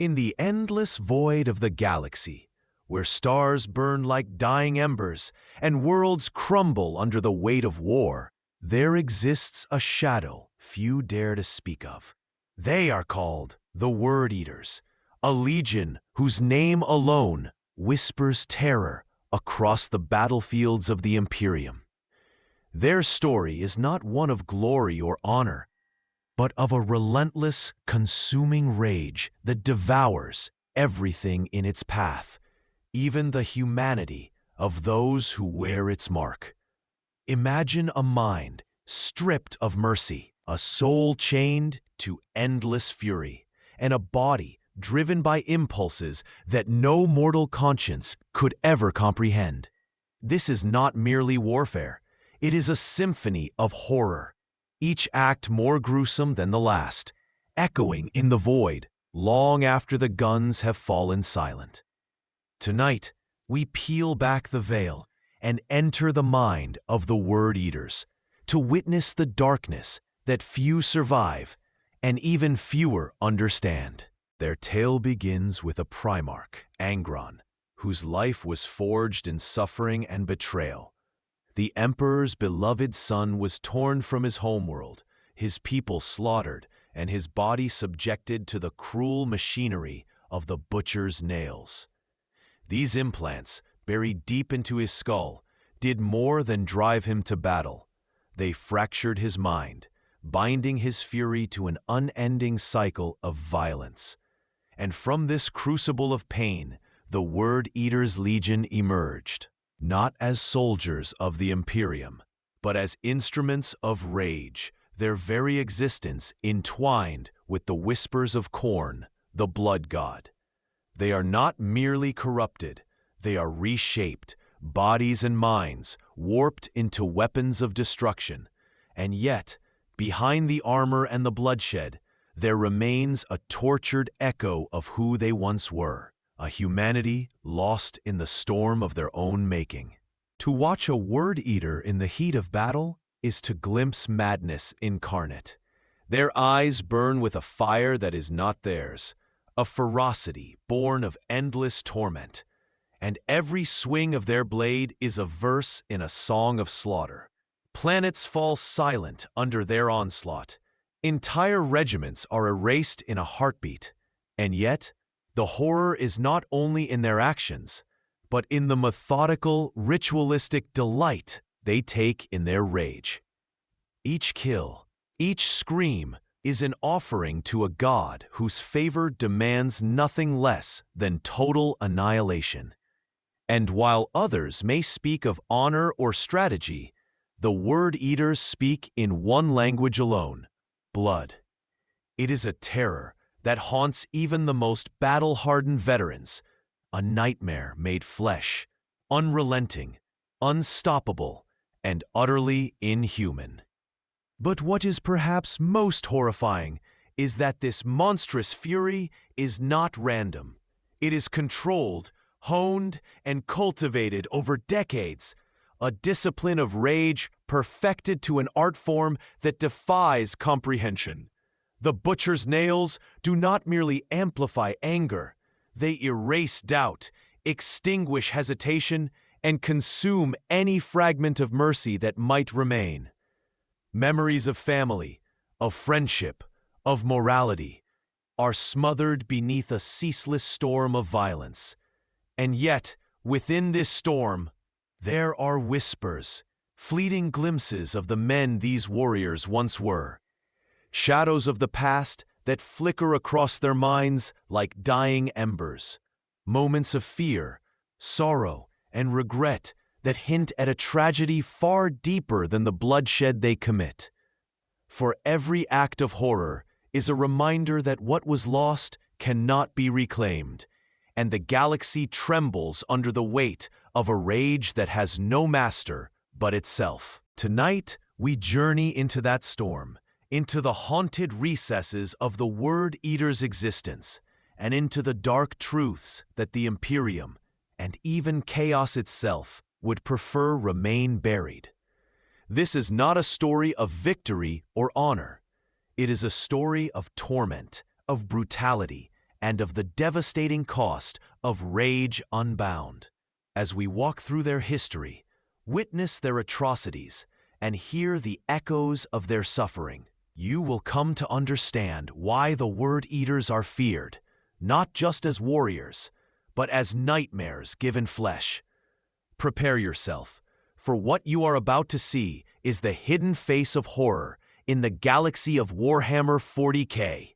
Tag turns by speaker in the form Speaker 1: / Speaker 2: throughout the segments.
Speaker 1: In the endless void of the galaxy, where stars burn like dying embers and worlds crumble under the weight of war, there exists a shadow few dare to speak of. They are called the Word Eaters, a legion whose name alone whispers terror across the battlefields of the Imperium. Their story is not one of glory or honor, but of a relentless, consuming rage that devours everything in its path, even the humanity of those who wear its mark. Imagine a mind stripped of mercy, a soul chained to endless fury, and a body driven by impulses that no mortal conscience could ever comprehend. This is not merely warfare. It is a symphony of horror, each act more gruesome than the last, echoing in the void long after the guns have fallen silent. Tonight, we peel back the veil and enter the mind of the Word Eaters to witness the darkness that few survive and even fewer understand. Their tale begins with a Primarch, Angron, whose life was forged in suffering and betrayal. The Emperor's beloved son was torn from his homeworld, his people slaughtered, and his body subjected to the cruel machinery of the butcher's nails. These implants, buried deep into his skull, did more than drive him to battle. They fractured his mind, binding his fury to an unending cycle of violence. And from this crucible of pain, the Word Eaters' Legion emerged, not as soldiers of the Imperium, but as instruments of rage, their very existence entwined with the whispers of Khorne, the blood god. They are not merely corrupted, they are reshaped, bodies and minds warped into weapons of destruction. And yet, behind the armor and the bloodshed, there remains a tortured echo of who they once were, a humanity lost in the storm of their own making. To watch a Word Eater in the heat of battle is to glimpse madness incarnate. Their eyes burn with a fire that is not theirs, a ferocity born of endless torment, and every swing of their blade is a verse in a song of slaughter. Planets fall silent under their onslaught. Entire regiments are erased in a heartbeat, and yet, the horror is not only in their actions, but in the methodical, ritualistic delight they take in their rage. Each kill, each scream is an offering to a god whose favor demands nothing less than total annihilation. And while others may speak of honor or strategy, the Word Eaters speak in one language alone: blood. It is a terror that haunts even the most battle-hardened veterans, a nightmare made flesh, unrelenting, unstoppable, and utterly inhuman. But what is perhaps most horrifying is that this monstrous fury is not random. It is controlled, honed, and cultivated over decades, a discipline of rage perfected to an art form that defies comprehension. The butcher's nails do not merely amplify anger, they erase doubt, extinguish hesitation, and consume any fragment of mercy that might remain. Memories of family, of friendship, of morality are smothered beneath a ceaseless storm of violence. And yet, within this storm, there are whispers, fleeting glimpses of the men these warriors once were, shadows of the past that flicker across their minds like dying embers, moments of fear, sorrow, and regret that hint at a tragedy far deeper than the bloodshed they commit. For every act of horror is a reminder that what was lost cannot be reclaimed, and the galaxy trembles under the weight of a rage that has no master but itself. Tonight, we journey into that storm, into the haunted recesses of the Word Eater's existence, and into the dark truths that the Imperium, and even chaos itself, would prefer remain buried. This is not a story of victory or honor. It is a story of torment, of brutality, and of the devastating cost of rage unbound. As we walk through their history, witness their atrocities, and hear the echoes of their suffering, you will come to understand why the Word Eaters are feared, not just as warriors, but as nightmares given flesh. Prepare yourself, for what you are about to see is the hidden face of horror in the galaxy of Warhammer 40K,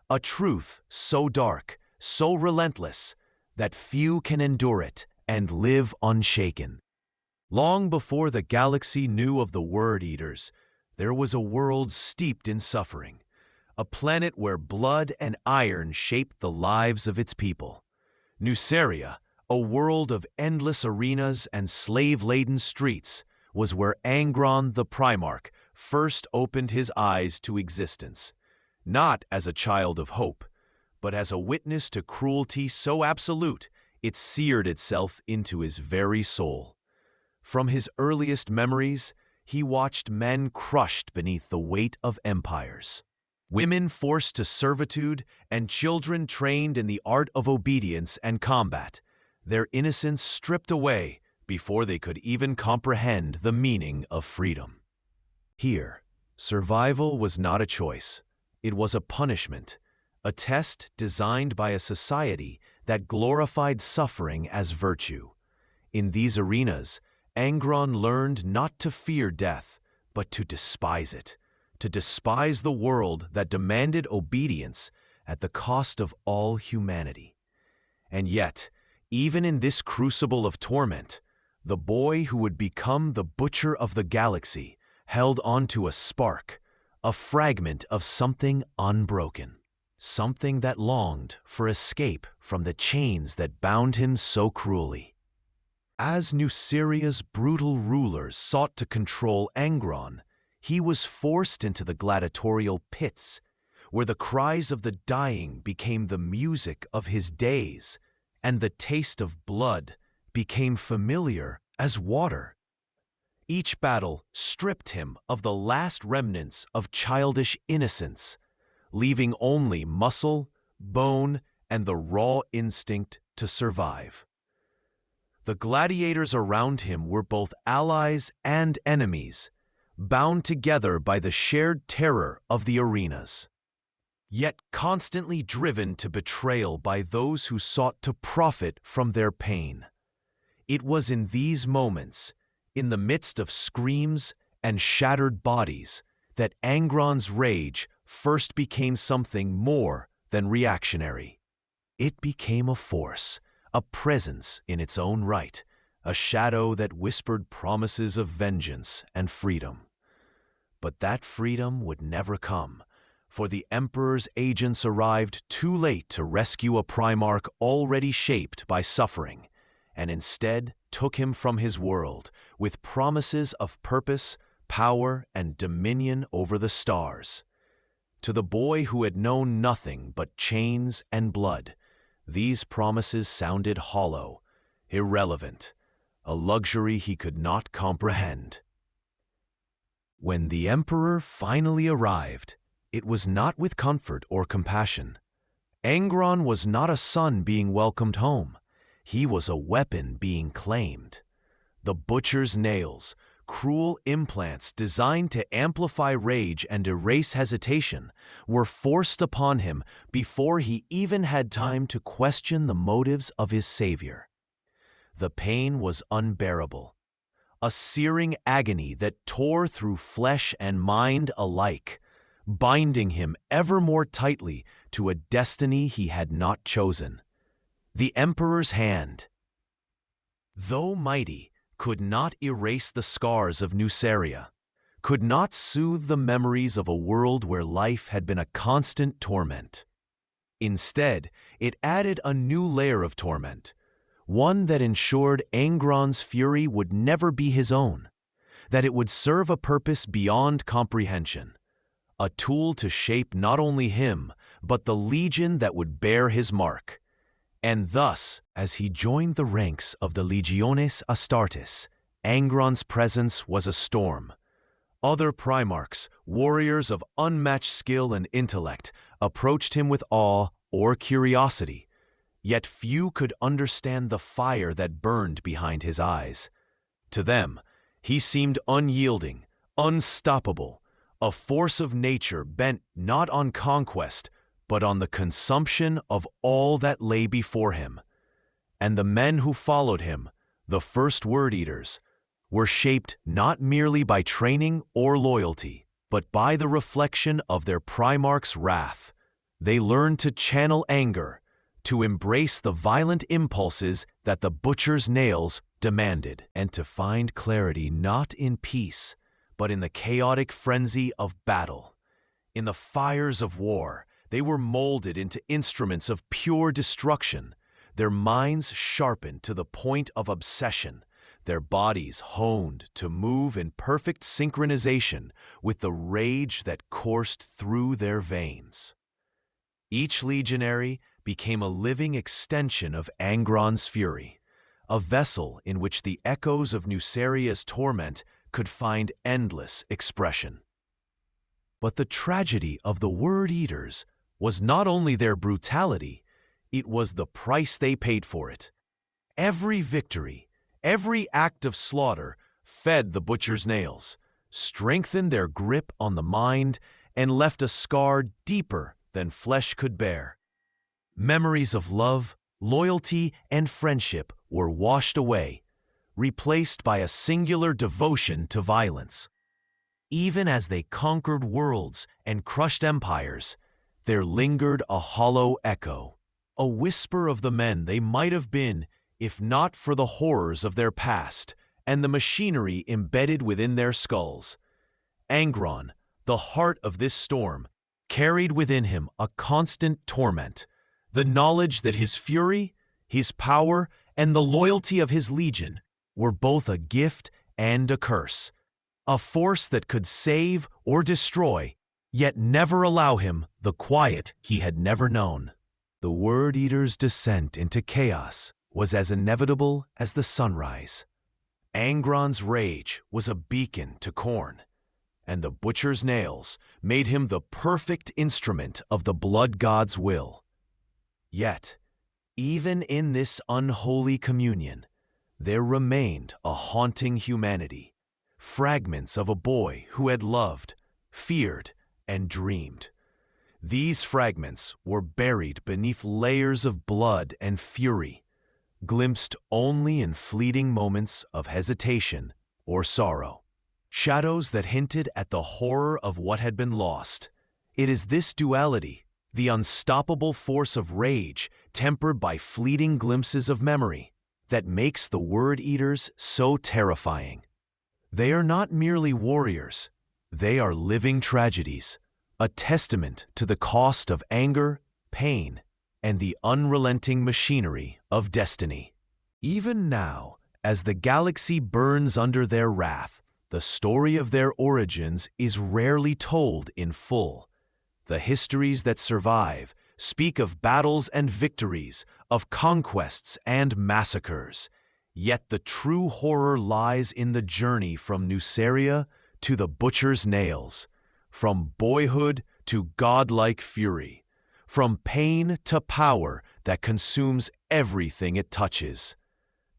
Speaker 1: a truth so dark, so relentless, that few can endure it and live unshaken. Long before the galaxy knew of the Word Eaters, there was a world steeped in suffering, a planet where blood and iron shaped the lives of its people. Nuceria, a world of endless arenas and slave-laden streets, was where Angron the Primarch first opened his eyes to existence, not as a child of hope, but as a witness to cruelty so absolute it seared itself into his very soul. From his earliest memories, he watched men crushed beneath the weight of empires, women forced to servitude, and children trained in the art of obedience and combat, their innocence stripped away before they could even comprehend the meaning of freedom. Here, survival was not a choice. It was a punishment, a test designed by a society that glorified suffering as virtue. In these arenas, Angron learned not to fear death, but to despise it, to despise the world that demanded obedience at the cost of all humanity. And yet, even in this crucible of torment, the boy who would become the butcher of the galaxy held onto a spark, a fragment of something unbroken, something that longed for escape from the chains that bound him so cruelly. As Nuceria's brutal rulers sought to control Angron, he was forced into the gladiatorial pits, where the cries of the dying became the music of his days, and the taste of blood became familiar as water. Each battle stripped him of the last remnants of childish innocence, leaving only muscle, bone, and the raw instinct to survive. The gladiators around him were both allies and enemies, bound together by the shared terror of the arenas, yet constantly driven to betrayal by those who sought to profit from their pain. It was in these moments, in the midst of screams and shattered bodies, that Angron's rage first became something more than reactionary. It became a force, a presence in its own right, a shadow that whispered promises of vengeance and freedom. But that freedom would never come, for the Emperor's agents arrived too late to rescue a Primarch already shaped by suffering, and instead took him from his world with promises of purpose, power, and dominion over the stars. To the boy who had known nothing but chains and blood, these promises sounded hollow, irrelevant, a luxury he could not comprehend. When the Emperor finally arrived, it was not with comfort or compassion. Angron was not a son being welcomed home. He was a weapon being claimed. The butcher's nails, cruel implants designed to amplify rage and erase hesitation, were forced upon him before he even had time to question the motives of his savior. The pain was unbearable, a searing agony that tore through flesh and mind alike, binding him ever more tightly to a destiny he had not chosen. The Emperor's hand, though mighty, could not erase the scars of Nuceria, could not soothe the memories of a world where life had been a constant torment. Instead, it added a new layer of torment, one that ensured Angron's fury would never be his own, that it would serve a purpose beyond comprehension, a tool to shape not only him, but the legion that would bear his mark. And thus, as he joined the ranks of the Legiones Astartes, Angron's presence was a storm. Other Primarchs, warriors of unmatched skill and intellect, approached him with awe or curiosity, yet few could understand the fire that burned behind his eyes. To them, he seemed unyielding, unstoppable, a force of nature bent not on conquest, but on the consumption of all that lay before him. And the men who followed him, the first word-eaters, were shaped not merely by training or loyalty, but by the reflection of their primarch's wrath. They learned to channel anger, to embrace the violent impulses that the butcher's nails demanded, and to find clarity not in peace, but in the chaotic frenzy of battle. In the fires of war, they were molded into instruments of pure destruction, their minds sharpened to the point of obsession, their bodies honed to move in perfect synchronization with the rage that coursed through their veins. Each legionary became a living extension of Angron's fury, a vessel in which the echoes of Nuceria's torment could find endless expression. But the tragedy of the Word-Eaters was not only their brutality, it was the price they paid for it. Every victory, every act of slaughter fed the butcher's nails, strengthened their grip on the mind, and left a scar deeper than flesh could bear. Memories of love, loyalty, and friendship were washed away, replaced by a singular devotion to violence. Even as they conquered worlds and crushed empires, there lingered a hollow echo, a whisper of the men they might have been if not for the horrors of their past and the machinery embedded within their skulls. Angron, the heart of this storm, carried within him a constant torment, the knowledge that his fury, his power, and the loyalty of his legion were both a gift and a curse, a force that could save or destroy, yet never allow him the quiet he had never known. The Word-Eater's descent into chaos was as inevitable as the sunrise. Angron's rage was a beacon to Khorne, and the butcher's nails made him the perfect instrument of the blood god's will. Yet, even in this unholy communion, there remained a haunting humanity, fragments of a boy who had loved, feared, and dreamed. These fragments were buried beneath layers of blood and fury, glimpsed only in fleeting moments of hesitation or sorrow. Shadows that hinted at the horror of what had been lost. It is this duality, the unstoppable force of rage tempered by fleeting glimpses of memory, that makes the Word-Eaters so terrifying. They are not merely warriors, they are living tragedies, a testament to the cost of anger, pain, and the unrelenting machinery of destiny. Even now, as the galaxy burns under their wrath, the story of their origins is rarely told in full. The histories that survive speak of battles and victories, of conquests and massacres. Yet the true horror lies in the journey from Nuceria to the butcher's nails, from boyhood to godlike fury, from pain to power that consumes everything it touches.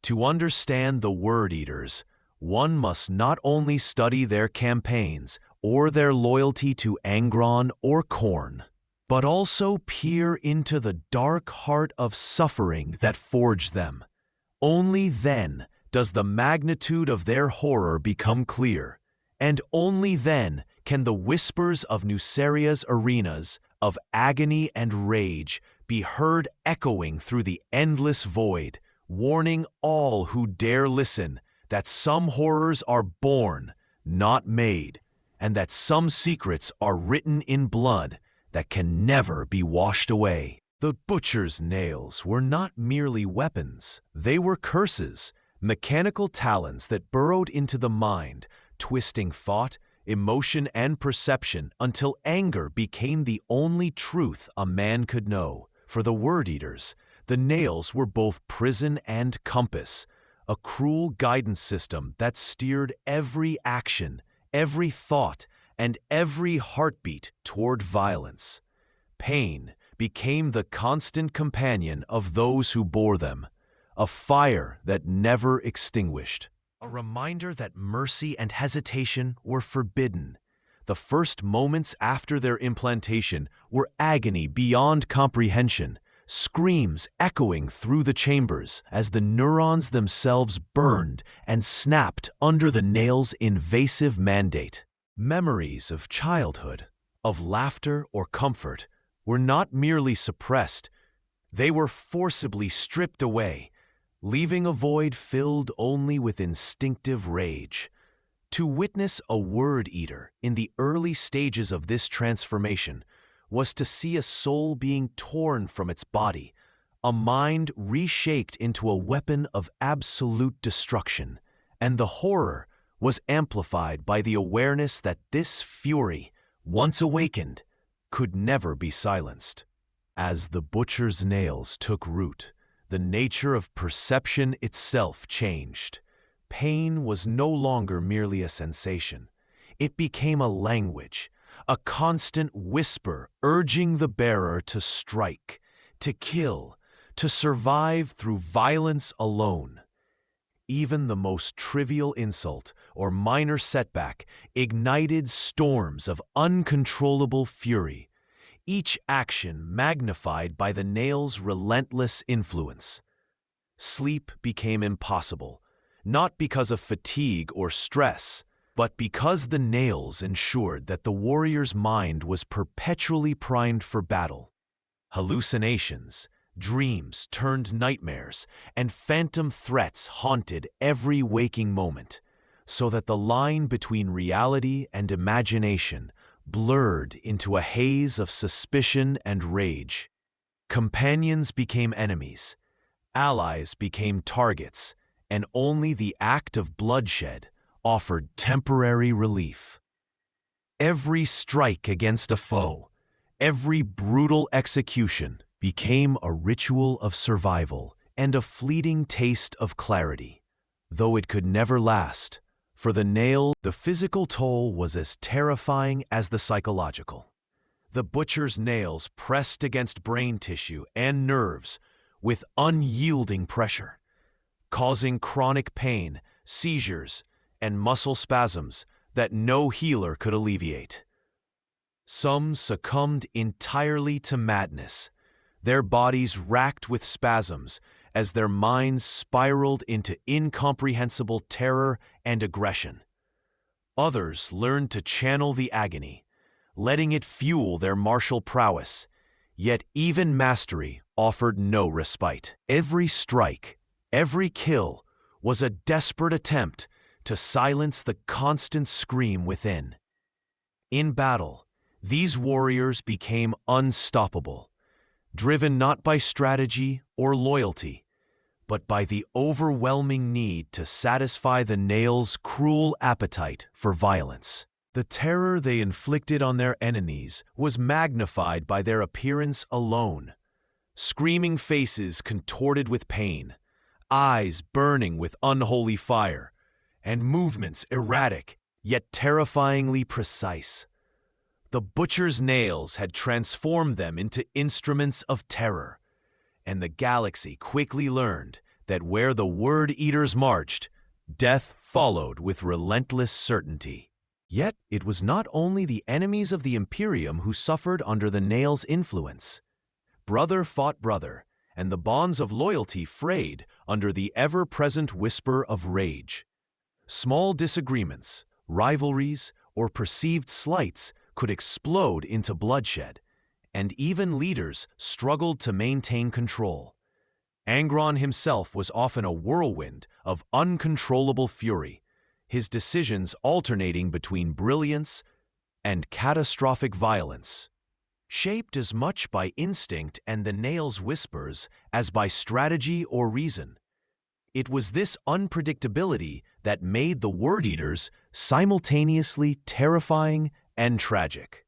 Speaker 1: To understand the Word-Eaters, one must not only study their campaigns or their loyalty to Angron or Khorne, but also peer into the dark heart of suffering that forged them. Only then does the magnitude of their horror become clear, and only then can the whispers of Nuceria's arenas of agony and rage be heard echoing through the endless void, warning all who dare listen that some horrors are born, not made, and that some secrets are written in blood that can never be washed away. The butcher's nails were not merely weapons, they were curses, mechanical talons that burrowed into the mind, twisting thought, emotion, and perception until anger became the only truth a man could know. For the Word-Eaters, the nails were both prison and compass, a cruel guidance system that steered every action, every thought, and every heartbeat toward violence. Pain became the constant companion of those who bore them, a fire that never extinguished. A reminder that mercy and hesitation were forbidden. The first moments after their implantation were agony beyond comprehension, screams echoing through the chambers as the neurons themselves burned and snapped under the nail's invasive mandate. Memories of childhood, of laughter or comfort, were not merely suppressed, they were forcibly stripped away, leaving a void filled only with instinctive rage. To witness a word-eater in the early stages of this transformation was to see a soul being torn from its body, a mind reshaped into a weapon of absolute destruction, and the horror was amplified by the awareness that this fury, once awakened, could never be silenced. As the butcher's nails took root, the nature of perception itself changed. Pain was no longer merely a sensation. It became a language, a constant whisper urging the bearer to strike, to kill, to survive through violence alone. Even the most trivial insult or minor setback ignited storms of uncontrollable fury, each action magnified by the nail's relentless influence. Sleep became impossible, not because of fatigue or stress, but because the nails ensured that the warrior's mind was perpetually primed for battle. Hallucinations, dreams turned nightmares, and phantom threats haunted every waking moment, so that the line between reality and imagination blurred into a haze of suspicion and rage. Companions became enemies, allies became targets, and only the act of bloodshed offered temporary relief. Every strike against a foe, every brutal execution became a ritual of survival and a fleeting taste of clarity. Though it could never last, for the nail, the physical toll was as terrifying as the psychological. The butcher's nails pressed against brain tissue and nerves with unyielding pressure, causing chronic pain, seizures, and muscle spasms that no healer could alleviate. Some succumbed entirely to madness, their bodies racked with spasms as their minds spiraled into incomprehensible terror and aggression. Others learned to channel the agony, letting it fuel their martial prowess, yet even mastery offered no respite. Every strike, every kill was a desperate attempt to silence the constant scream within. In battle, these warriors became unstoppable, driven not by strategy or loyalty, but by the overwhelming need to satisfy the nail's cruel appetite for violence. The terror they inflicted on their enemies was magnified by their appearance alone. Screaming faces contorted with pain, eyes burning with unholy fire, and movements erratic yet terrifyingly precise. The butcher's nails had transformed them into instruments of terror, and the galaxy quickly learned that where the word-eaters marched, death followed with relentless certainty. Yet it was not only the enemies of the Imperium who suffered under the nail's influence. Brother fought brother, and the bonds of loyalty frayed under the ever-present whisper of rage. Small disagreements, rivalries, or perceived slights could explode into bloodshed, and even leaders struggled to maintain control. Angron himself was often a whirlwind of uncontrollable fury, his decisions alternating between brilliance and catastrophic violence. Shaped as much by instinct and the nail's whispers as by strategy or reason. It was this unpredictability that made the word-eaters simultaneously terrifying and tragic.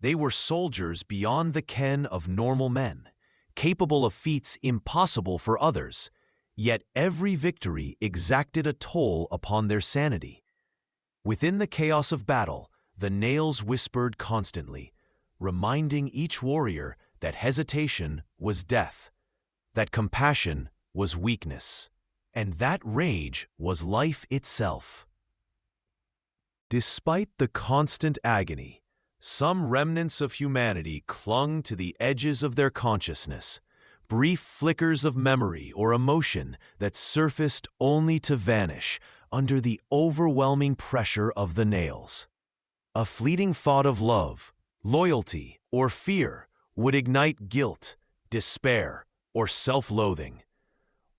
Speaker 1: They were soldiers beyond the ken of normal men, capable of feats impossible for others, yet every victory exacted a toll upon their sanity. Within the chaos of battle, the nails whispered constantly, reminding each warrior that hesitation was death, that compassion was weakness, and that rage was life itself. Despite the constant agony, some remnants of humanity clung to the edges of their consciousness, brief flickers of memory or emotion that surfaced only to vanish under the overwhelming pressure of the nails. A fleeting thought of love, loyalty, or fear would ignite guilt, despair, or self-loathing,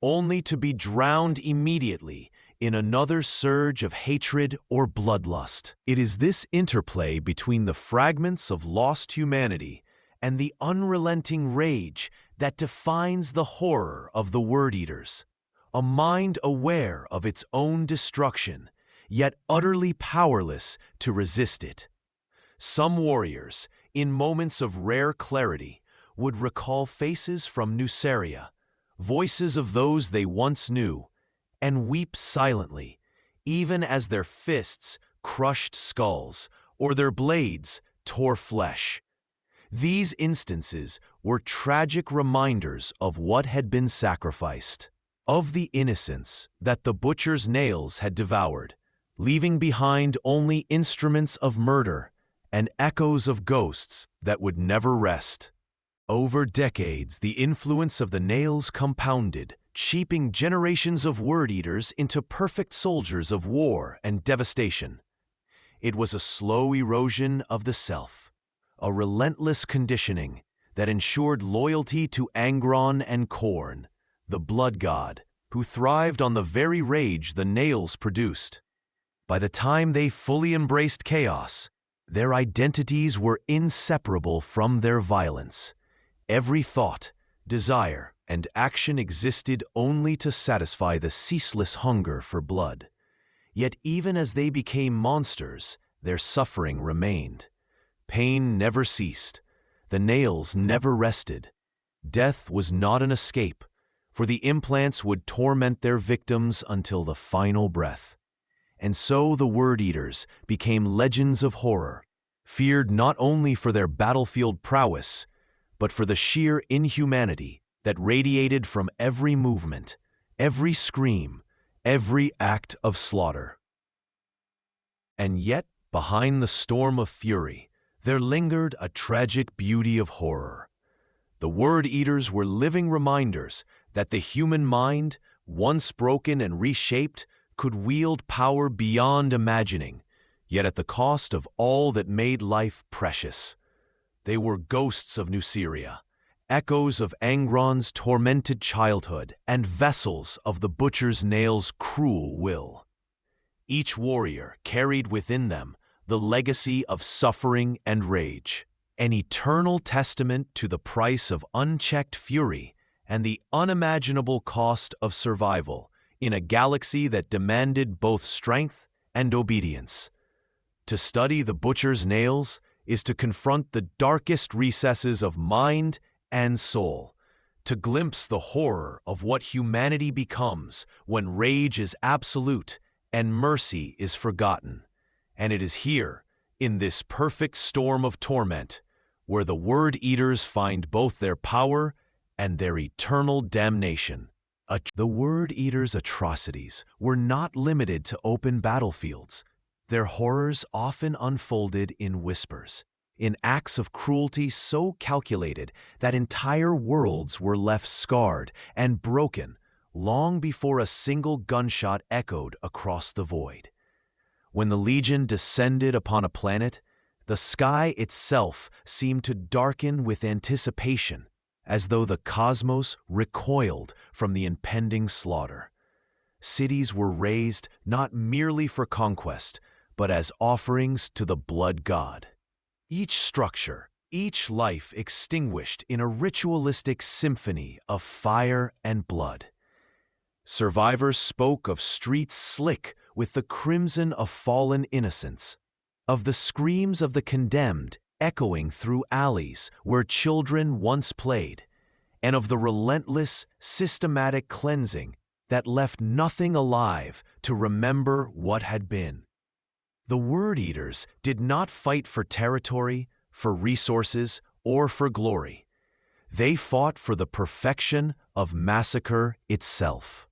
Speaker 1: only to be drowned immediately in another surge of hatred or bloodlust. It is this interplay between the fragments of lost humanity and the unrelenting rage that defines the horror of the Word Eaters, a mind aware of its own destruction, yet utterly powerless to resist it. Some warriors, in moments of rare clarity, would recall faces from Nuceria, voices of those they once knew, and weep silently, even as their fists crushed skulls or their blades tore flesh. These instances were tragic reminders of what had been sacrificed, of the innocence that the butcher's nails had devoured, leaving behind only instruments of murder and echoes of ghosts that would never rest. Over decades, the influence of the nails compounded, shaping generations of Word Eaters into perfect soldiers of war and devastation. It was a slow erosion of the self, a relentless conditioning that ensured loyalty to Angron and Khorne, the blood god, who thrived on the very rage the nails produced. By the time they fully embraced chaos, their identities were inseparable from their violence. Every thought, desire, and action existed only to satisfy the ceaseless hunger for blood. Yet even as they became monsters, their suffering remained. Pain never ceased. The nails never rested. Death was not an escape, for the implants would torment their victims until the final breath. And so the Word Eaters became legends of horror, feared not only for their battlefield prowess, but for the sheer inhumanity that radiated from every movement, every scream, every act of slaughter. And yet, behind the storm of fury, there lingered a tragic beauty of horror. The Word Eaters were living reminders that the human mind, once broken and reshaped, could wield power beyond imagining, yet at the cost of all that made life precious. They were ghosts of Nuceria, echoes of Angron's tormented childhood, and vessels of the butcher's nail's cruel will. Each warrior carried within them the legacy of suffering and rage, an eternal testament to the price of unchecked fury and the unimaginable cost of survival in a galaxy that demanded both strength and obedience. To study the butcher's nails is to confront the darkest recesses of mind and soul, to glimpse the horror of what humanity becomes when rage is absolute and mercy is forgotten. And it is here, in this perfect storm of torment, where the Word Eaters find both their power and their eternal damnation. The Word Eaters' atrocities were not limited to open battlefields. Their horrors often unfolded in whispers, in acts of cruelty so calculated that entire worlds were left scarred and broken long before a single gunshot echoed across the void. When the Legion descended upon a planet, the sky itself seemed to darken with anticipation, as though the cosmos recoiled from the impending slaughter. Cities were razed not merely for conquest, but as offerings to the blood god. Each structure, each life extinguished in a ritualistic symphony of fire and blood. Survivors spoke of streets slick with the crimson of fallen innocence, of the screams of the condemned echoing through alleys where children once played, and of the relentless, systematic cleansing that left nothing alive to remember what had been. The Word Eaters did not fight for territory, for resources, or for glory. They fought for the perfection of massacre itself.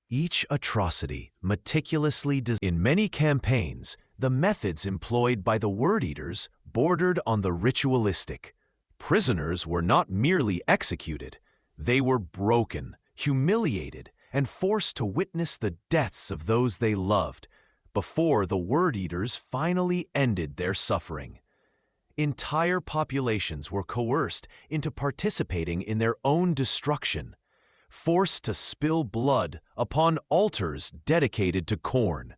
Speaker 1: Each atrocity meticulously designed. In many campaigns, the methods employed by the Word Eaters bordered on the ritualistic. Prisoners were not merely executed, they were broken, humiliated, and forced to witness the deaths of those they loved before the Word Eaters finally ended their suffering. Entire populations were coerced into participating in their own destruction, forced to spill blood upon altars dedicated to Khorne,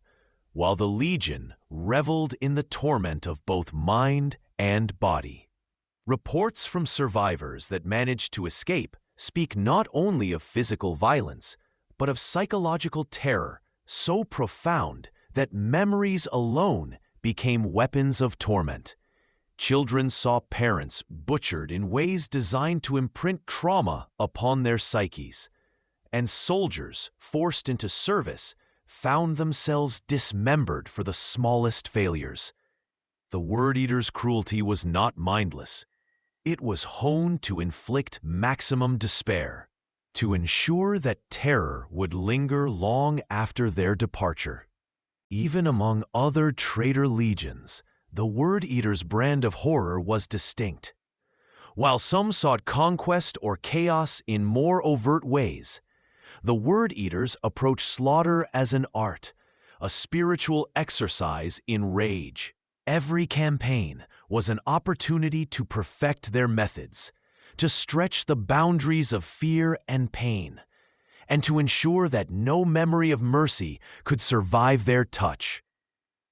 Speaker 1: while the Legion reveled in the torment of both mind and body. Reports from survivors that managed to escape speak not only of physical violence, but of psychological terror so profound that memories alone became weapons of torment. Children saw parents butchered in ways designed to imprint trauma upon their psyches, and soldiers forced into service found themselves dismembered for the smallest failures. The Word Eater's cruelty was not mindless. It was honed to inflict maximum despair, to ensure that terror would linger long after their departure. Even among other traitor legions, the Word Eater's brand of horror was distinct. While some sought conquest or chaos in more overt ways, the Word Eaters approached slaughter as an art, a spiritual exercise in rage. Every campaign was an opportunity to perfect their methods, to stretch the boundaries of fear and pain, and to ensure that no memory of mercy could survive their touch.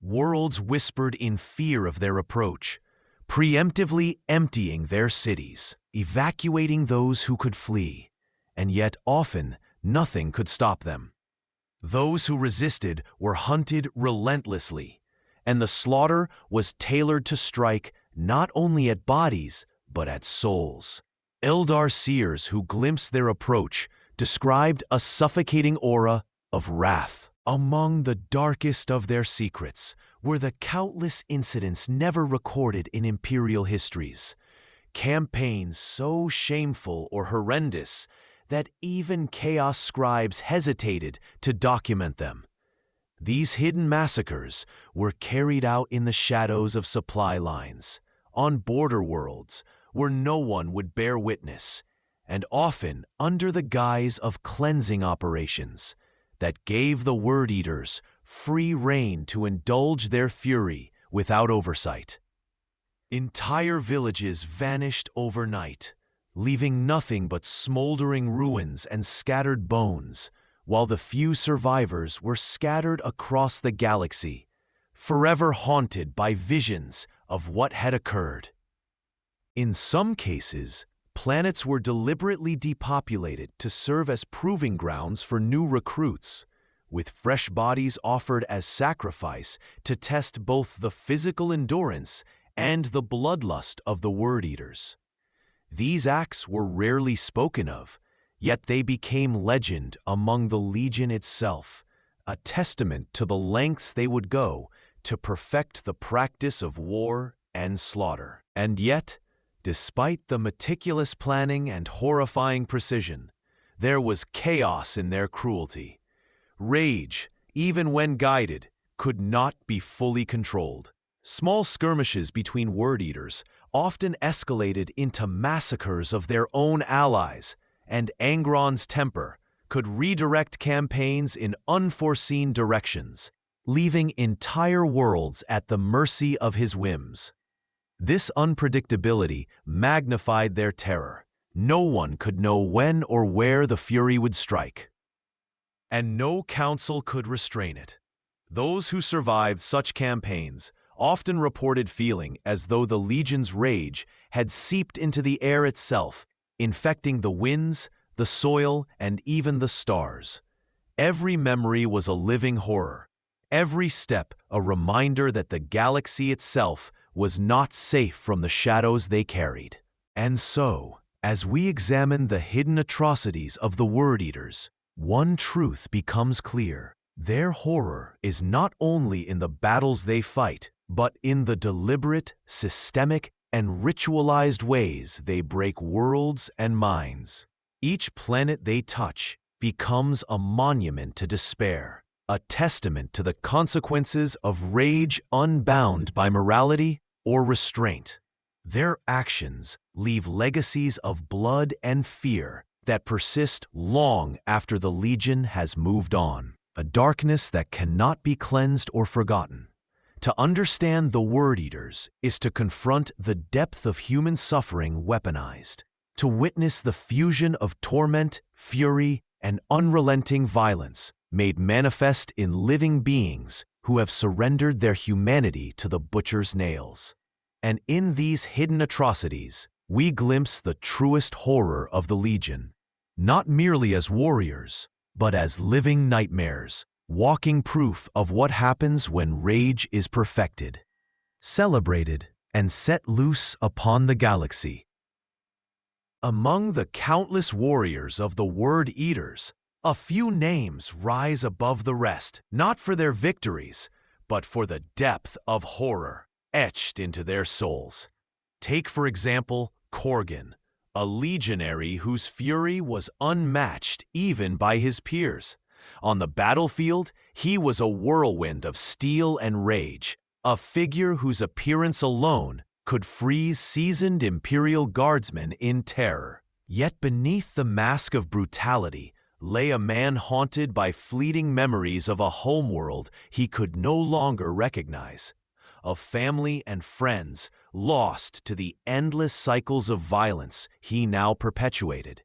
Speaker 1: Worlds whispered in fear of their approach, preemptively emptying their cities, evacuating those who could flee, and yet often nothing could stop them. Those who resisted were hunted relentlessly, and the slaughter was tailored to strike not only at bodies, but at souls. Eldar seers who glimpsed their approach described a suffocating aura of wrath. Among the darkest of their secrets were the countless incidents never recorded in Imperial histories, campaigns so shameful or horrendous that even Chaos scribes hesitated to document them. These hidden massacres were carried out in the shadows of supply lines, on border worlds where no one would bear witness, and often under the guise of cleansing operations that gave the Word Eaters free rein to indulge their fury without oversight. Entire villages vanished overnight, leaving nothing but smoldering ruins and scattered bones, while the few survivors were scattered across the galaxy, forever haunted by visions of what had occurred. In some cases, planets were deliberately depopulated to serve as proving grounds for new recruits, with fresh bodies offered as sacrifice to test both the physical endurance and the bloodlust of the Word Eaters. These acts were rarely spoken of, yet they became legend among the Legion itself, a testament to the lengths they would go to perfect the practice of war and slaughter. And yet, despite the meticulous planning and horrifying precision, there was chaos in their cruelty. Rage, even when guided, could not be fully controlled. Small skirmishes between Word Eaters often escalated into massacres of their own allies, and Angron's temper could redirect campaigns in unforeseen directions, leaving entire worlds at the mercy of his whims. This unpredictability magnified their terror. No one could know when or where the fury would strike, and no council could restrain it. Those who survived such campaigns often reported feeling as though the Legion's rage had seeped into the air itself, infecting the winds, the soil, and even the stars. Every memory was a living horror, every step a reminder that the galaxy itself was not safe from the shadows they carried. And so, as we examine the hidden atrocities of the Word Eaters, one truth becomes clear. Their horror is not only in the battles they fight, but in the deliberate, systemic, and ritualized ways they break worlds and minds. Each planet they touch becomes a monument to despair, a testament to the consequences of rage unbound by morality or restraint. Their actions leave legacies of blood and fear that persist long after the Legion has moved on, a darkness that cannot be cleansed or forgotten. To understand the Word Eaters is to confront the depth of human suffering weaponized, to witness the fusion of torment, fury, and unrelenting violence made manifest in living beings who have surrendered their humanity to the butcher's nails. And in these hidden atrocities, we glimpse the truest horror of the Legion, not merely as warriors, but as living nightmares, walking proof of what happens when rage is perfected, celebrated, and set loose upon the galaxy. Among the countless warriors of the Word Eaters, a few names rise above the rest, not for their victories, but for the depth of horror etched into their souls. Take, for example, Khorne, a legionary whose fury was unmatched even by his peers. On the battlefield, he was a whirlwind of steel and rage, a figure whose appearance alone could freeze seasoned Imperial guardsmen in terror. Yet beneath the mask of brutality lay a man haunted by fleeting memories of a homeworld he could no longer recognize, of family and friends lost to the endless cycles of violence he now perpetuated.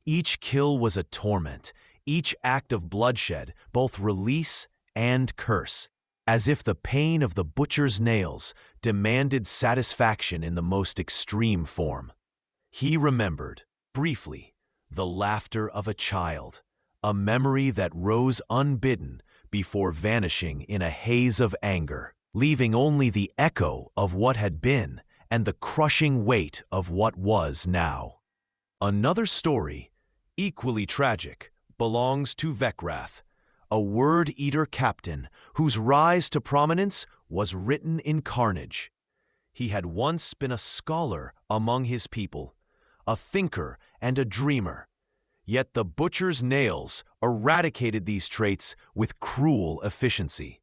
Speaker 1: Each kill was a torment, each act of bloodshed both release and curse, as if the pain of the butcher's nails demanded satisfaction in the most extreme form. He remembered, briefly, the laughter of a child, a memory that rose unbidden before vanishing in a haze of anger, leaving only the echo of what had been and the crushing weight of what was now. Another story, equally tragic, belongs to Vekrath, a Word Eater captain whose rise to prominence was written in carnage. He had once been a scholar among his people, a thinker and a dreamer, yet the butcher's nails eradicated these traits with cruel efficiency.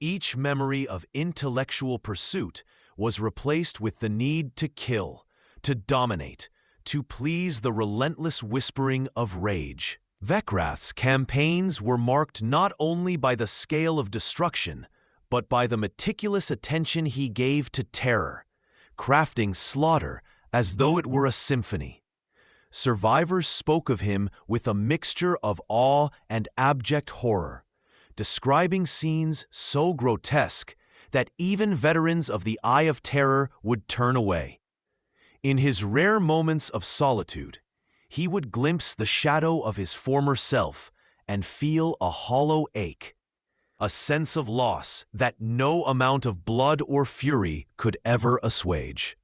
Speaker 1: Each memory of intellectual pursuit was replaced with the need to kill, to dominate, to please the relentless whispering of rage. Vekrath's campaigns were marked not only by the scale of destruction, but by the meticulous attention he gave to terror, crafting slaughter as though it were a symphony. Survivors spoke of him with a mixture of awe and abject horror, describing scenes so grotesque that even veterans of the Eye of Terror would turn away. In his rare moments of solitude, he would glimpse the shadow of his former self and feel a hollow ache, a sense of loss that no amount of blood or fury could ever assuage.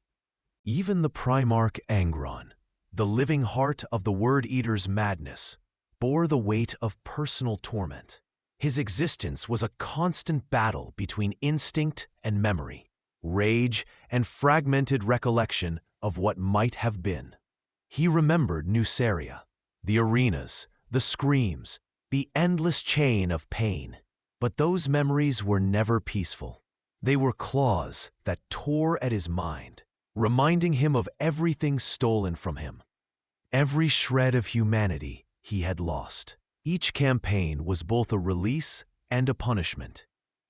Speaker 1: Even the Primarch Angron, the living heart of the Word Eater's madness, bore the weight of personal torment. His existence was a constant battle between instinct and memory, rage and fragmented recollection of what might have been. He remembered Nuceria, the arenas, the screams, the endless chain of pain. But those memories were never peaceful. They were claws that tore at his mind, reminding him of everything stolen from him, every shred of humanity he had lost. Each campaign was both a release and a punishment,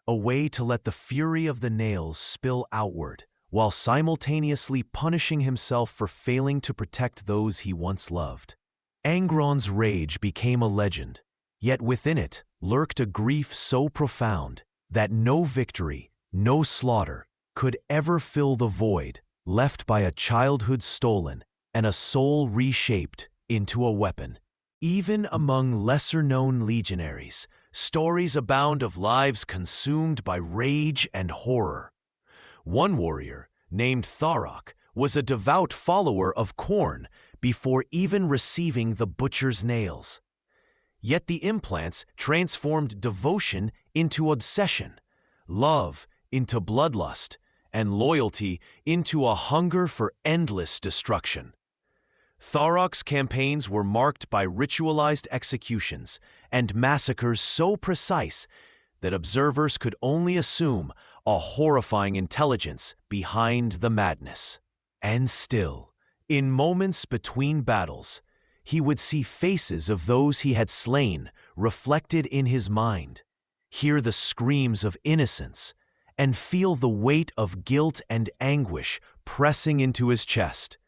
Speaker 1: a way to let the fury of the nails spill outward, while simultaneously punishing himself for failing to protect those he once loved. Angron's rage became a legend, yet within it lurked a grief so profound that no victory, no slaughter could ever fill the void left by a childhood stolen and a soul reshaped into a weapon. Even among lesser-known legionaries, stories abound of lives consumed by rage and horror. One warrior, named Tharok, was a devout follower of Khorne before even receiving the butcher's nails. Yet the implants transformed devotion into obsession, love into bloodlust, and loyalty into a hunger for endless destruction. Tharok's campaigns were marked by ritualized executions and massacres so precise that observers could only assume a horrifying intelligence behind the madness. And still, in moments between battles, he would see faces of those he had slain reflected in his mind, hear the screams of innocence, and feel the weight of guilt and anguish pressing into his chest,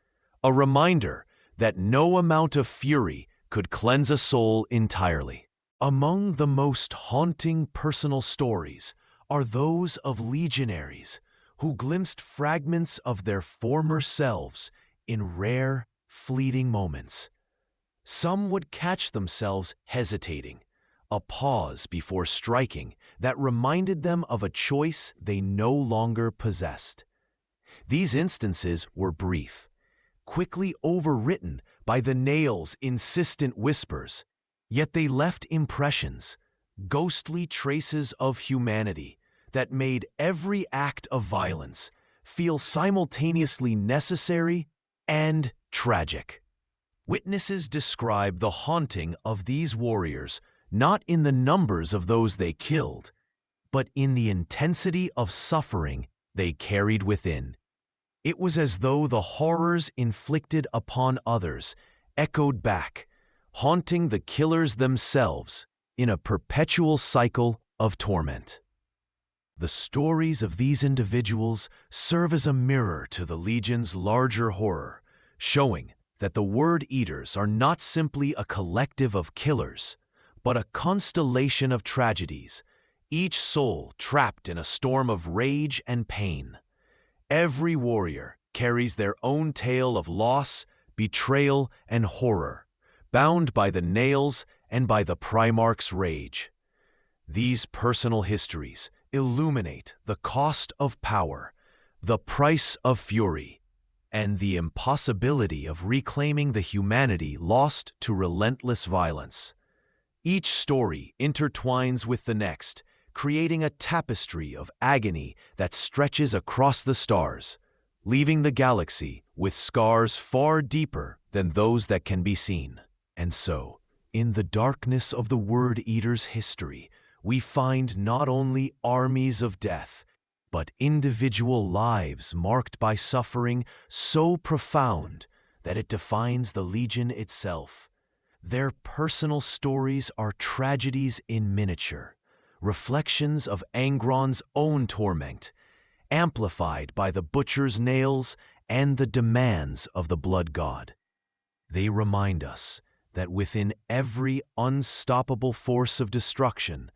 Speaker 1: a reminder that no amount of fury could cleanse a soul entirely. Among the most haunting personal stories are those of legionaries who glimpsed fragments of their former selves in rare, fleeting moments. Some would catch themselves hesitating, a pause before striking that reminded them of a choice they no longer possessed. These instances were brief, quickly overwritten by the nail's insistent whispers, yet they left impressions, ghostly traces of humanity that made every act of violence feel simultaneously necessary and tragic. Witnesses describe the haunting of these warriors not in the numbers of those they killed, but in the intensity of suffering they carried within. It was as though the horrors inflicted upon others echoed back, haunting the killers themselves in a perpetual cycle of torment. The stories of these individuals serve as a mirror to the Legion's larger horror, showing that the Word Eaters are not simply a collective of killers, but a constellation of tragedies, each soul trapped in a storm of rage and pain. Every warrior carries their own tale of loss, betrayal, and horror, bound by the nails and by the Primarch's rage. These personal histories illuminate the cost of power, the price of fury, and the impossibility of reclaiming the humanity lost to relentless violence. Each story intertwines with the next, creating a tapestry of agony that stretches across the stars, leaving the galaxy with scars far deeper than those that can be seen. And so, in the darkness of the Word Eater's history, we find not only armies of death, but individual lives marked by suffering so profound that it defines the Legion itself. Their personal stories are tragedies in miniature, reflections of Angron's own torment, amplified by the Butcher's nails and the demands of the Blood God. They remind us that within every unstoppable force of destruction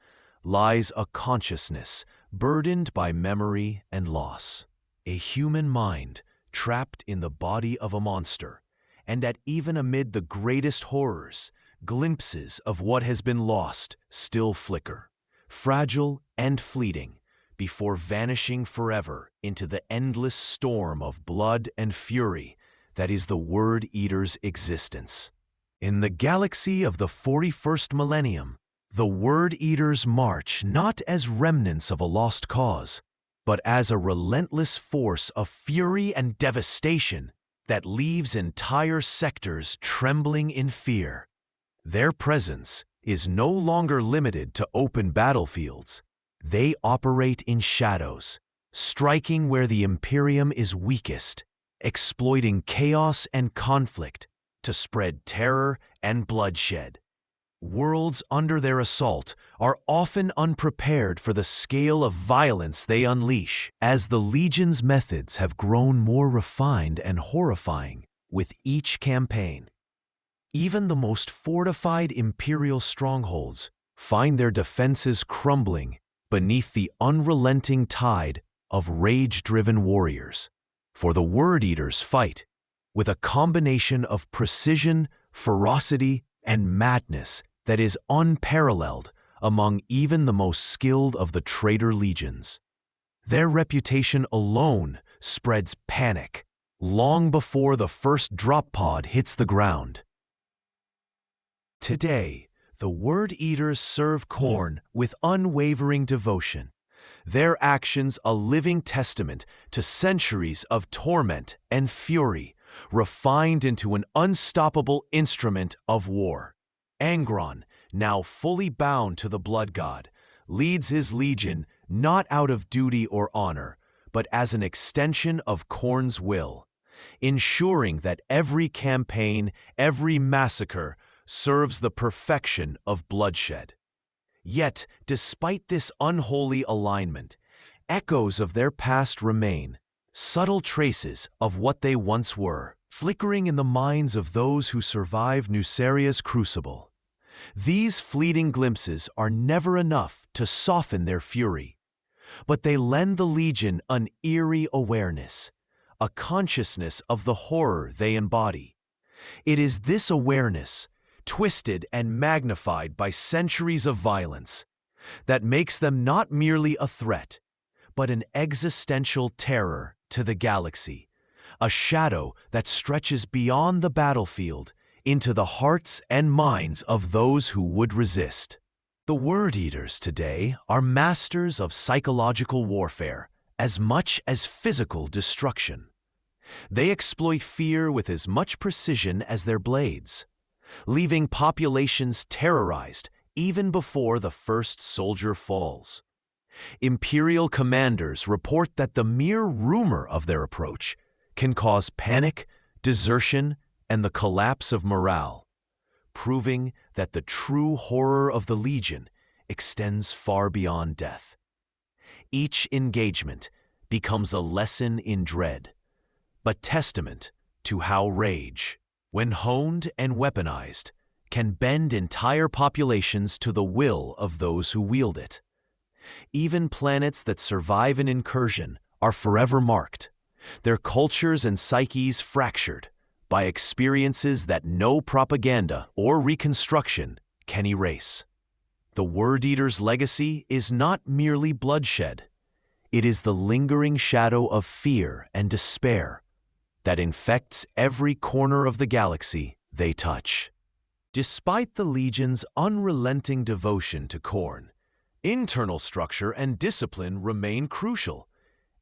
Speaker 1: lies a consciousness burdened by memory and loss, a human mind trapped in the body of a monster, and that even amid the greatest horrors, glimpses of what has been lost still flicker, fragile and fleeting, before vanishing forever into the endless storm of blood and fury that is the Word Eater's existence. In the galaxy of the 41st millennium, the Word Eaters march not as remnants of a lost cause, but as a relentless force of fury and devastation that leaves entire sectors trembling in fear. Their presence is no longer limited to open battlefields. They operate in shadows, striking where the Imperium is weakest, exploiting chaos and conflict to spread terror and bloodshed. Worlds under their assault are often unprepared for the scale of violence they unleash, as the Legion's methods have grown more refined and horrifying with each campaign. Even the most fortified Imperial strongholds find their defenses crumbling beneath the unrelenting tide of rage-driven warriors. For the Word Eaters fight with a combination of precision, ferocity, and madness that is unparalleled among even the most skilled of the traitor legions. Their reputation alone spreads panic long before the first drop pod hits the ground. Today, the Word Eaters serve Khorne with unwavering devotion, their actions a living testament to centuries of torment and fury, refined into an unstoppable instrument of war. Angron, now fully bound to the blood god, leads his legion not out of duty or honor, but as an extension of Khorne's will, ensuring that every campaign, every massacre, serves the perfection of bloodshed. Yet, despite this unholy alignment, echoes of their past remain, subtle traces of what they once were, flickering in the minds of those who survive Nuceria's crucible. These fleeting glimpses are never enough to soften their fury, but they lend the Legion an eerie awareness, a consciousness of the horror they embody. It is this awareness, twisted and magnified by centuries of violence, that makes them not merely a threat, but an existential terror to the galaxy, a shadow that stretches beyond the battlefield into the hearts and minds of those who would resist. The Word Eaters today are masters of psychological warfare as much as physical destruction. They exploit fear with as much precision as their blades, leaving populations terrorized even before the first soldier falls. Imperial commanders report that the mere rumor of their approach can cause panic, desertion, and the collapse of morale, proving that the true horror of the Legion extends far beyond death. Each engagement becomes a lesson in dread, but testament to how rage, when honed and weaponized, can bend entire populations to the will of those who wield it. Even planets that survive an incursion are forever marked, their cultures and psyches fractured by experiences that no propaganda or reconstruction can erase. The Word Eater's legacy is not merely bloodshed. It is the lingering shadow of fear and despair that infects every corner of the galaxy they touch. Despite the Legion's unrelenting devotion to Khorne, internal structure and discipline remain crucial.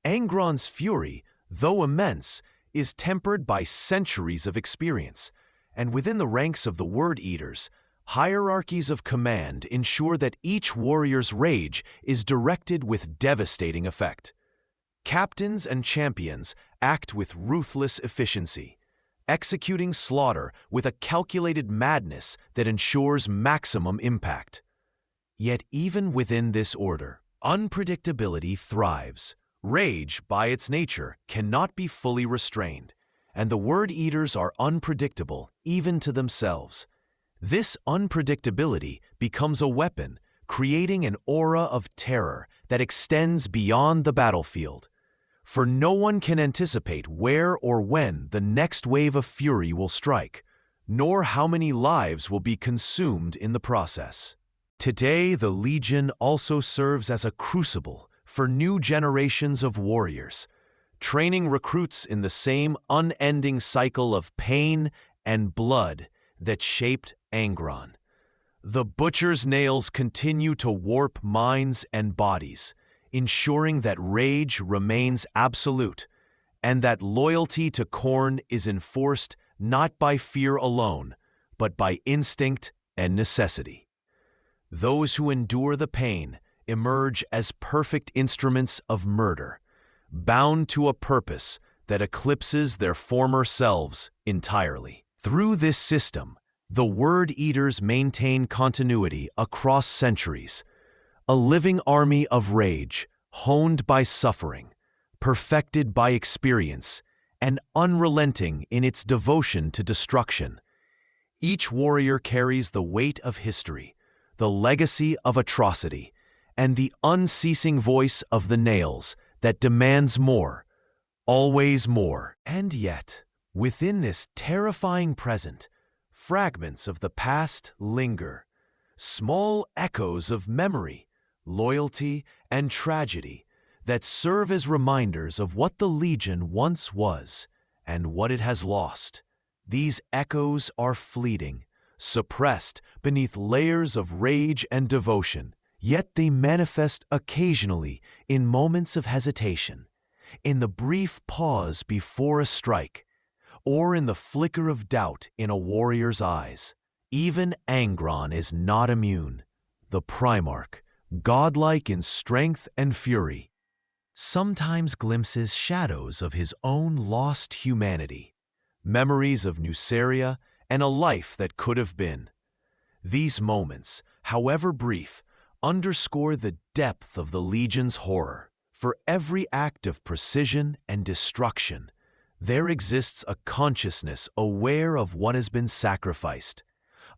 Speaker 1: Angron's fury, though immense, is tempered by centuries of experience, and within the ranks of the Word Eaters, hierarchies of command ensure that each warrior's rage is directed with devastating effect. Captains and champions act with ruthless efficiency, executing slaughter with a calculated madness that ensures maximum impact. Yet even within this order, unpredictability thrives. Rage, by its nature, cannot be fully restrained, and the Word Eaters are unpredictable even to themselves. This unpredictability becomes a weapon, creating an aura of terror that extends beyond the battlefield. For no one can anticipate where or when the next wave of fury will strike, nor how many lives will be consumed in the process. Today, the Legion also serves as a crucible for new generations of warriors, training recruits in the same unending cycle of pain and blood that shaped Angron. The Butcher's nails continue to warp minds and bodies, ensuring that rage remains absolute and that loyalty to Khorne is enforced not by fear alone, but by instinct and necessity. Those who endure the pain emerge as perfect instruments of murder, bound to a purpose that eclipses their former selves entirely. Through this system, the Word Eaters maintain continuity across centuries, a living army of rage, honed by suffering, perfected by experience, and unrelenting in its devotion to destruction. Each warrior carries the weight of history, the legacy of atrocity, and the unceasing voice of the nails that demands more, always more. And yet, within this terrifying present, fragments of the past linger, small echoes of memory, loyalty, and tragedy that serve as reminders of what the Legion once was and what it has lost. These echoes are fleeting, suppressed beneath layers of rage and devotion, Yet they manifest occasionally in moments of hesitation, in the brief pause before a strike, or in the flicker of doubt in a warrior's eyes. Even Angron is not immune. The Primarch, godlike in strength and fury, sometimes glimpses shadows of his own lost humanity, memories of Nuceria and a life that could have been. These moments, however brief, underscore the depth of the Legion's horror. For every act of precision and destruction, there exists a consciousness aware of what has been sacrificed,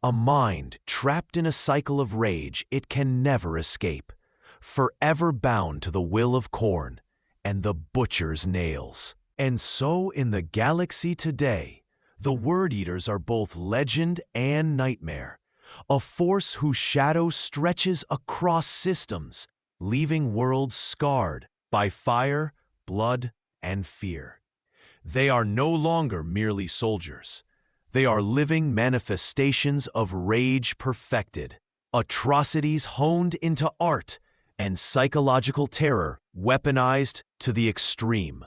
Speaker 1: a mind trapped in a cycle of rage it can never escape, forever bound to the will of Khorne and the Butcher's nails. And so in the galaxy today, the Word Eaters are both legend and nightmare, a force whose shadow stretches across systems, leaving worlds scarred by fire, blood, and fear. They are no longer merely soldiers. They are living manifestations of rage perfected, atrocities honed into art, and psychological terror weaponized to the extreme.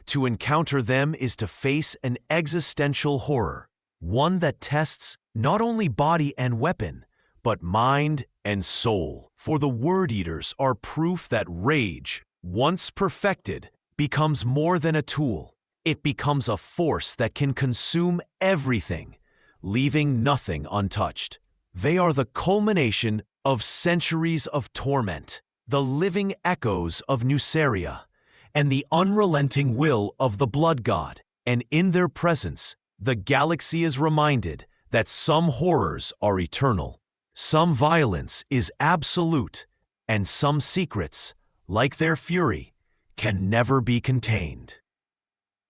Speaker 1: To encounter them is to face an existential horror, one that tests not only body and weapon, but mind and soul. For the Word Eaters are proof that rage, once perfected, becomes more than a tool. It becomes a force that can consume everything, leaving nothing untouched. They are the culmination of centuries of torment, the living echoes of Nuceria, and the unrelenting will of the Blood God. And in their presence, the galaxy is reminded that some horrors are eternal, some violence is absolute, and some secrets, like their fury, can never be contained.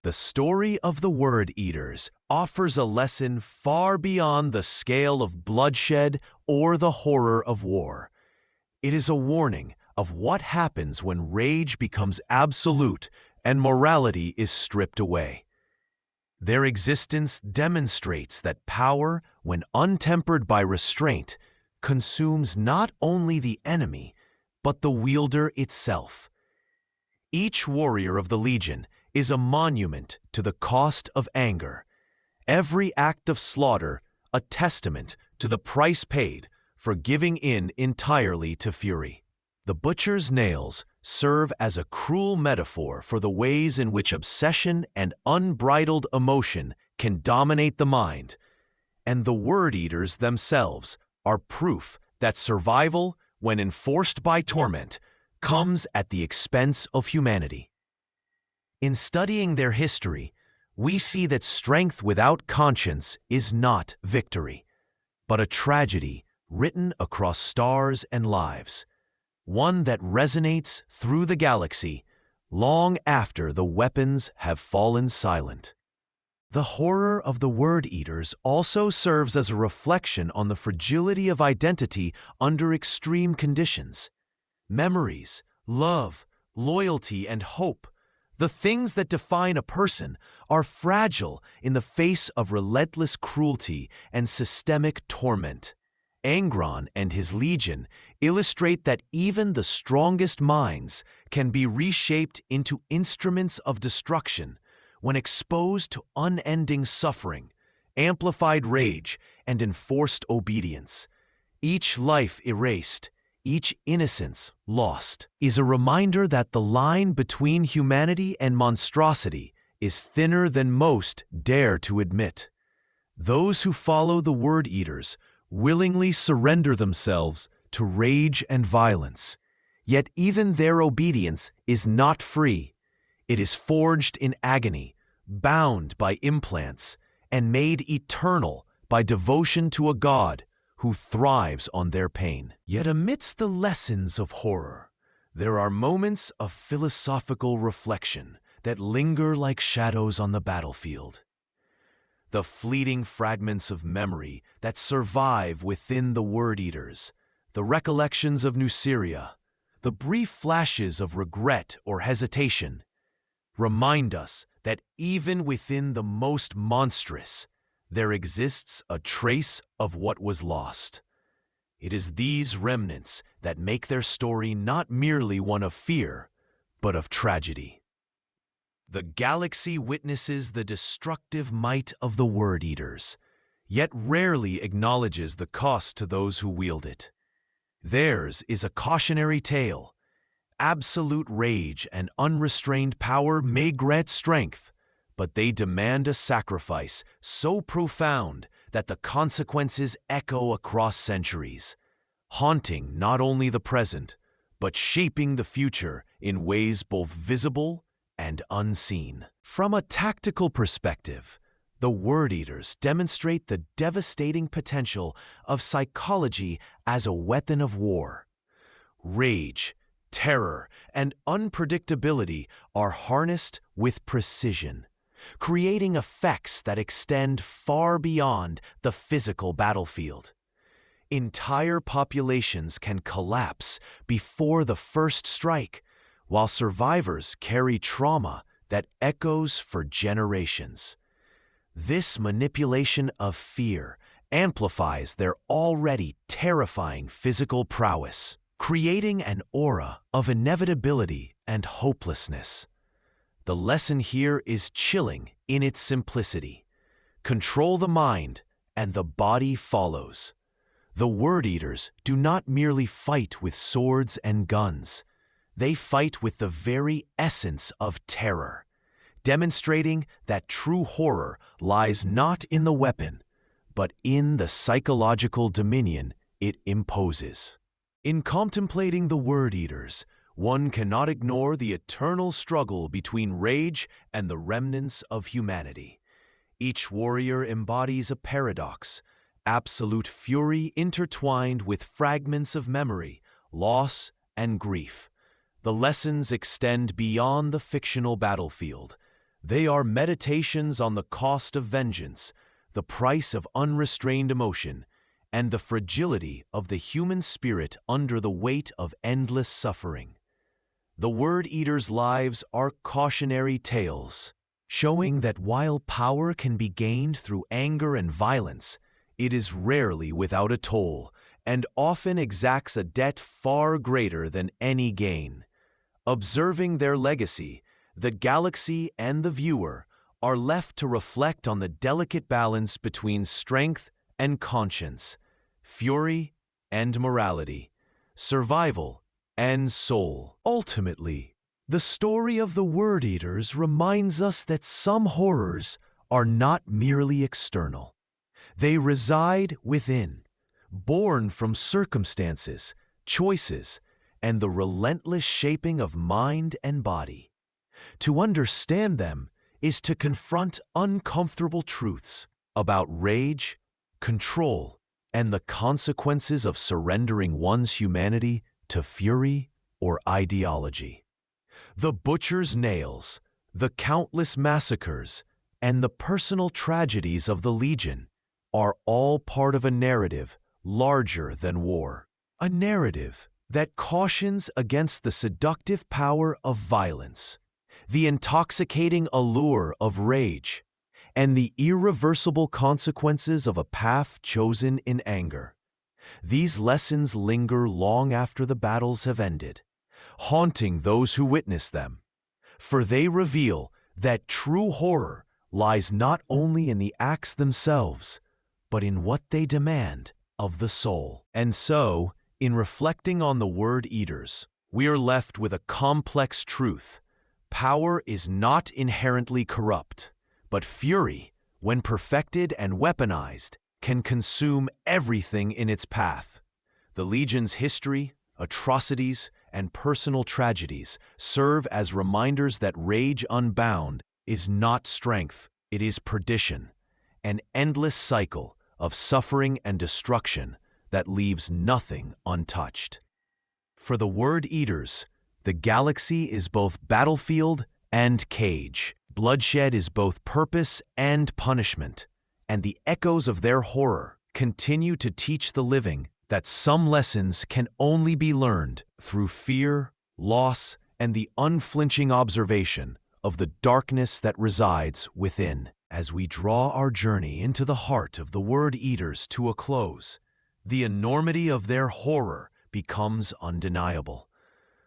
Speaker 1: The story of the Word Eaters offers a lesson far beyond the scale of bloodshed or the horror of war. It is a warning of what happens when rage becomes absolute and morality is stripped away. Their existence demonstrates that power, when untempered by restraint, consumes not only the enemy, but the wielder itself. Each warrior of the Legion is a monument to the cost of anger, every act of slaughter a testament to the price paid for giving in entirely to fury. The Butcher's nails serve as a cruel metaphor for the ways in which obsession and unbridled emotion can dominate the mind, and the Word Eaters themselves are proof that survival, when enforced by torment, comes at the expense of humanity. In studying their history, we see that strength without conscience is not victory, but a tragedy written across stars and lives, one that resonates through the galaxy long after the weapons have fallen silent. The horror of the Word Eaters also serves as a reflection on the fragility of identity under extreme conditions. Memories, love, loyalty, and hope, the things that define a person, are fragile in the face of relentless cruelty and systemic torment. Angron and his Legion illustrate that even the strongest minds can be reshaped into instruments of destruction when exposed to unending suffering, amplified rage, and enforced obedience. Each life erased, each innocence lost, is a reminder that the line between humanity and monstrosity is thinner than most dare to admit. Those who follow the Word Eaters willingly surrender themselves to rage and violence, yet even their obedience is not free. It is forged in agony, bound by implants, and made eternal by devotion to a God who thrives on their pain. Yet amidst the lessons of horror, there are moments of philosophical reflection that linger like shadows on the battlefield. The fleeting fragments of memory that survive within the Word Eaters, the recollections of Nuceria, the brief flashes of regret or hesitation, remind us that even within the most monstrous, there exists a trace of what was lost. It is these remnants that make their story not merely one of fear, but of tragedy. The galaxy witnesses the destructive might of the Word Eaters, yet rarely acknowledges the cost to those who wield it. Theirs is a cautionary tale. Absolute rage and unrestrained power may grant strength, but they demand a sacrifice so profound that the consequences echo across centuries, haunting not only the present, but shaping the future in ways both visible and unseen. From a tactical perspective, the Word Eaters demonstrate the devastating potential of psychology as a weapon of war. Rage, terror, and unpredictability are harnessed with precision, creating effects that extend far beyond the physical battlefield. Entire populations can collapse before the first strike, while survivors carry trauma that echoes for generations. This manipulation of fear amplifies their already terrifying physical prowess, creating an aura of inevitability and hopelessness. The lesson here is chilling in its simplicity. Control the mind, and the body follows. The Word Eaters do not merely fight with swords and guns. They fight with the very essence of terror, demonstrating that true horror lies not in the weapon, but in the psychological dominion it imposes. In contemplating the Word Eaters, one cannot ignore the eternal struggle between rage and the remnants of humanity. Each warrior embodies a paradox, absolute fury intertwined with fragments of memory, loss, and grief. The lessons extend beyond the fictional battlefield. They are meditations on the cost of vengeance, the price of unrestrained emotion, and the fragility of the human spirit under the weight of endless suffering. The Word Eaters' lives are cautionary tales, showing that while power can be gained through anger and violence, it is rarely without a toll and often exacts a debt far greater than any gain. Observing their legacy, the galaxy and the viewer are left to reflect on the delicate balance between strength and conscience, fury and morality, survival and soul. Ultimately, the story of the Word Eaters reminds us that some horrors are not merely external. They reside within, born from circumstances, choices, and the relentless shaping of mind and body. To understand them is to confront uncomfortable truths about rage, control, and the consequences of surrendering one's humanity to fury or ideology. The butcher's nails, the countless massacres, and the personal tragedies of the Legion are all part of a narrative larger than war. A narrative that cautions against the seductive power of violence, the intoxicating allure of rage, and the irreversible consequences of a path chosen in anger. These lessons linger long after the battles have ended, haunting those who witness them, for they reveal that true horror lies not only in the acts themselves, but in what they demand of the soul. And so, in reflecting on the Word Eaters, we are left with a complex truth. Power is not inherently corrupt, but fury, when perfected and weaponized, can consume everything in its path. The Legion's history, atrocities, and personal tragedies serve as reminders that rage unbound is not strength, it is perdition, an endless cycle of suffering and destruction that leaves nothing untouched. For the Word Eaters, the galaxy is both battlefield and cage. Bloodshed is both purpose and punishment, and the echoes of their horror continue to teach the living that some lessons can only be learned through fear, loss, and the unflinching observation of the darkness that resides within. As we draw our journey into the heart of the Word Eaters to a close, the enormity of their horror becomes undeniable.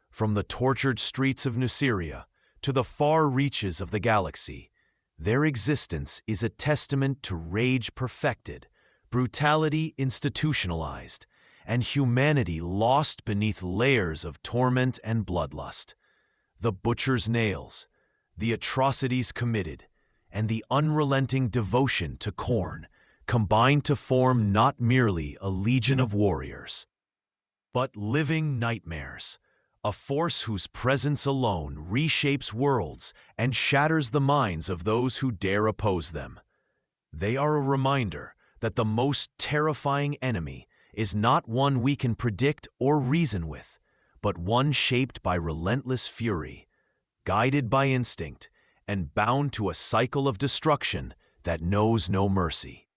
Speaker 1: From the tortured streets of Nuceria to the far reaches of the galaxy, their existence is a testament to rage perfected, brutality institutionalized, and humanity lost beneath layers of torment and bloodlust. The butcher's nails, the atrocities committed, and the unrelenting devotion to Khorne combine to form not merely a legion of warriors, but living nightmares, a force whose presence alone reshapes worlds and shatters the minds of those who dare oppose them. They are a reminder that the most terrifying enemy is not one we can predict or reason with, but one shaped by relentless fury, guided by instinct, and bound to a cycle of destruction that knows no mercy.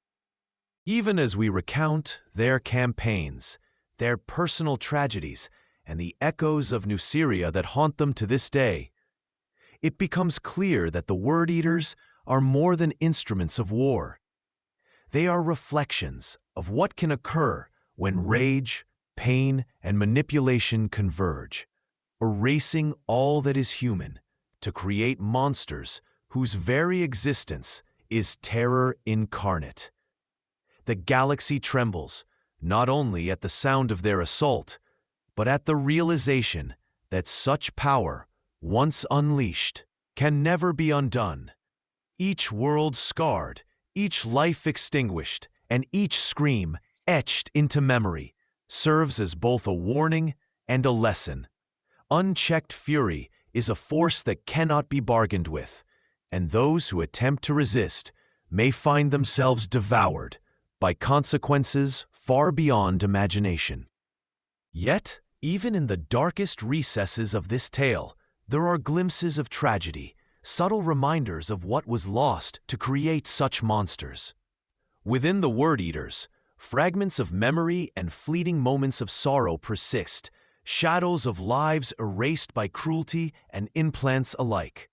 Speaker 1: Even as we recount their campaigns, their personal tragedies, and the echoes of Nuceria that haunt them to this day, it becomes clear that the Word Eaters are more than instruments of war. They are reflections of what can occur when rage, pain, and manipulation converge, erasing all that is human to create monsters whose very existence is terror incarnate. The galaxy trembles, not only at the sound of their assault, but at the realization that such power, once unleashed, can never be undone. Each world scarred, each life extinguished, and each scream etched into memory serves as both a warning and a lesson. Unchecked fury is a force that cannot be bargained with, and those who attempt to resist may find themselves devoured by consequences far beyond imagination. Yet, even in the darkest recesses of this tale, there are glimpses of tragedy, subtle reminders of what was lost to create such monsters. Within the Word Eaters, fragments of memory and fleeting moments of sorrow persist, shadows of lives erased by cruelty and implants alike.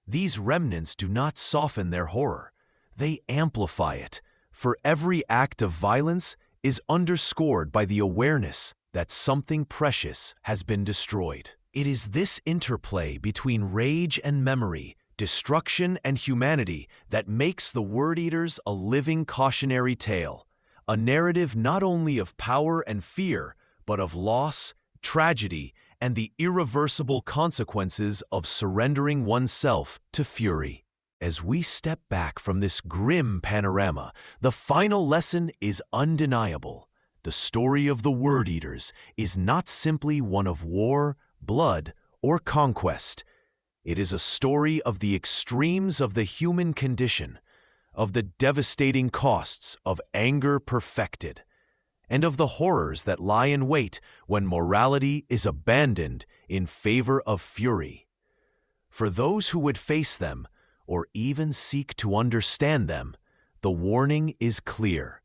Speaker 1: These remnants do not soften their horror, they amplify it, for every act of violence is underscored by the awareness that something precious has been destroyed. It is this interplay between rage and memory, destruction and humanity that makes the Word Eaters a living cautionary tale, a narrative not only of power and fear, but of loss, tragedy, and the irreversible consequences of surrendering oneself to fury. As we step back from this grim panorama, the final lesson is undeniable. The story of the Word Eaters is not simply one of war, blood, or conquest. It is a story of the extremes of the human condition, of the devastating costs of anger perfected, and of the horrors that lie in wait when morality is abandoned in favor of fury. For those who would face them, or even seek to understand them, the warning is clear.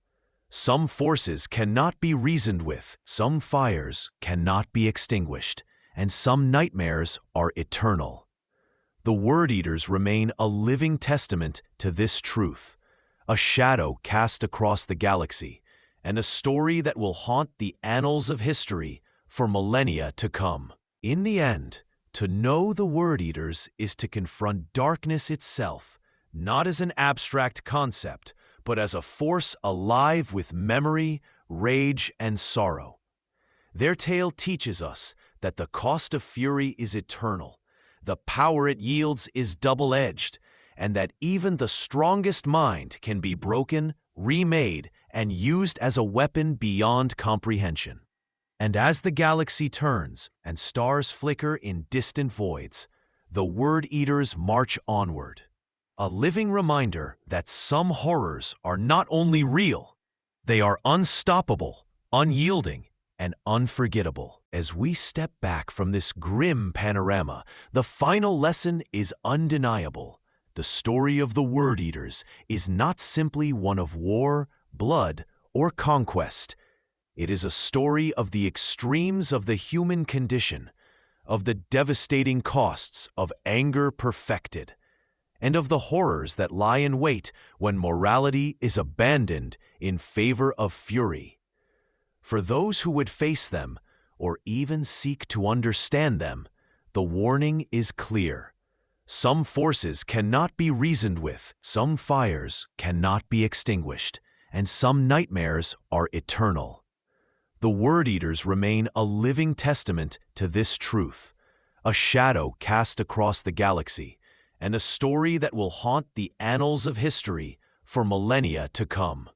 Speaker 1: Some forces cannot be reasoned with, some fires cannot be extinguished, and some nightmares are eternal. The Word Eaters remain a living testament to this truth, a shadow cast across the galaxy, and a story that will haunt the annals of history for millennia to come. In the end, to know the Word Eaters is to confront darkness itself, not as an abstract concept, but as a force alive with memory, rage, and sorrow. Their tale teaches us that the cost of fury is eternal, the power it yields is double-edged, and that even the strongest mind can be broken, remade, and used as a weapon beyond comprehension. And as the galaxy turns and stars flicker in distant voids, the Word Eaters march onward. A living reminder that some horrors are not only real, they are unstoppable, unyielding, and unforgettable. As we step back from this grim panorama, the final lesson is undeniable. The story of the Word Eaters is not simply one of war, blood, or conquest. It is a story of the extremes of the human condition, of the devastating costs of anger perfected, and of the horrors that lie in wait when morality is abandoned in favor of fury. For those who would face them, or even seek to understand them, the warning is clear. Some forces cannot be reasoned with, some fires cannot be extinguished, and some nightmares are eternal. The Word Eaters remain a living testament to this truth, a shadow cast across the galaxy, and a story that will haunt the annals of history for millennia to come.